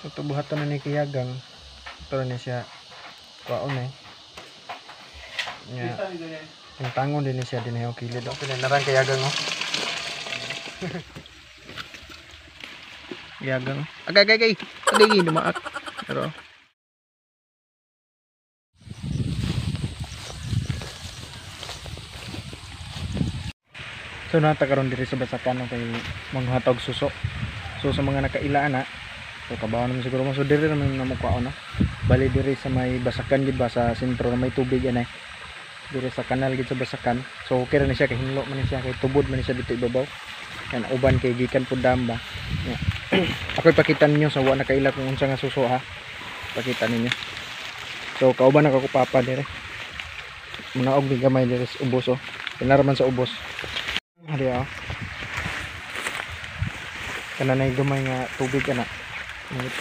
So tubuhatan na ni Kiyagang. Ito na siya kwaon eh. Nya. Yung tangon din siya din yung kilid. Pinarang Kiyagang oh. Kiyagang. Agay. Agay dumaak. Pero so nata karon diri sa basakan kay manghatag suso. So sa mga nakailaan na so kabaw naman siguro mo so diri naman na mukhaon no. Bali diri sa may basakan gid ba sa sentro na may tubig anay. Diri sa kanal gid sa basakan. So okay ra ni siya kay hinlo man ni siya kay tubod man ni siya dito ibabaw. Yan uban kay gikan pud dam ba. Yeah. Ako ipakita ninyo sa wa nakaila kung unsa nga suso ha. Pakita ninyo. So kauban na ako papa diri. Munaog ni gamay diri sa ubos oh. Pinaraman sa ubos. Hari oh. Kana na gamay nga tubig kana.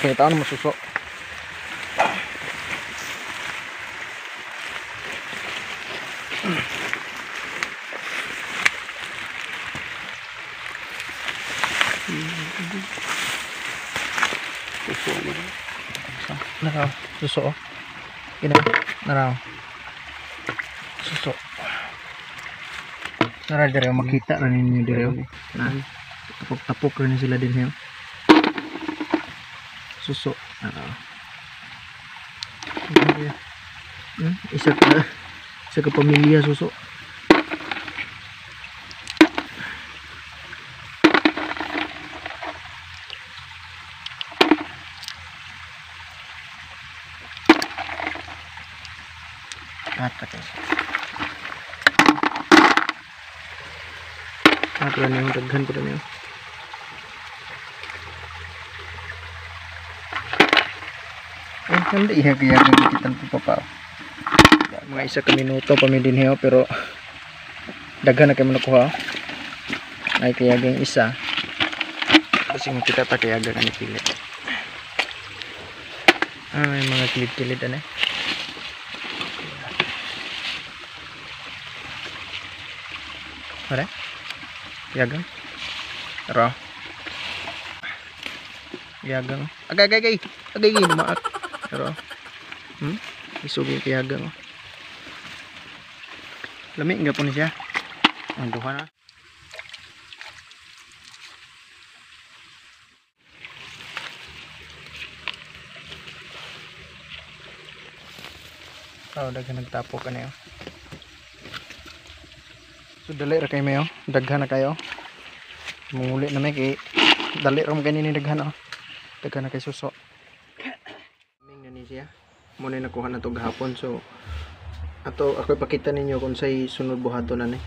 Kaya taon mo suso. Naraw, suso oh. Ina, naraw. Suso. Naraw dire makita ra ninyo dire oh. Tapok-tapok rin sila din here. Suso. Isa ka pamilya suso. Kata guys. Kata na yung daghan ko na yun. Hindi iya kaya gigitan po pa. Mga isa ka minuto pa mi din hiyo pero daghan na kay manukuha. Ay kaya gang isa. Kasi makita ta kaya gang ani pilit. May mga kilid-kilid ana. Pare? Yagang. Tara. Yagang. Agay. Agay dumaak. Pero isugin Kiyagang. Lami nga po ni siya. Ang duha na. Daghan nagtapok ka na yun. So dali ra kay mayo. Daghan na kayo. Munguli na may kay dali ra mo kanini daghan oh. Daghan na kay suso. Siya muna nakuha na to gahapon so ato ako ipakita ninyo kung say sunod buhaton na ni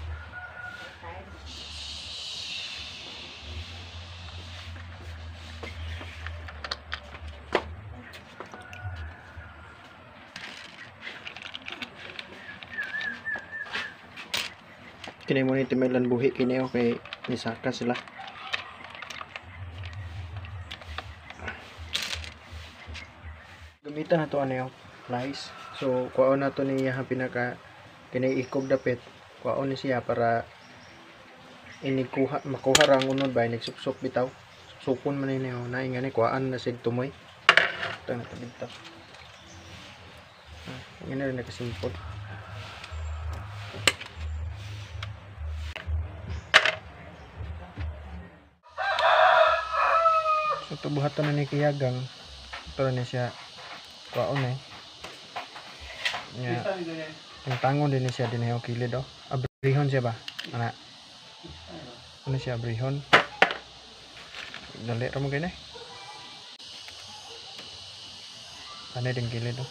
kini mo ni timelan buhi kini okay nisaka sila. Gamitan na to ano yung flies. So kuwaon na to niya pinaka kiniikog dapit. Kuwaon ni siya para makuha rang unod ba nagsupsok bitaw. Supon man ni niyo na ingani kuwaan na sig tumoy. Ito na tabita. Ngani rin nakasimpot. So tubuhatan na ni Kiyagang. Ito na siya kwaon eh. Nya. Yung tangon din siya din yung kilid oh. Abrihon siya ba? Ana. Ano siya abrihon? Dali ra mo kini. Ano din kilid oh.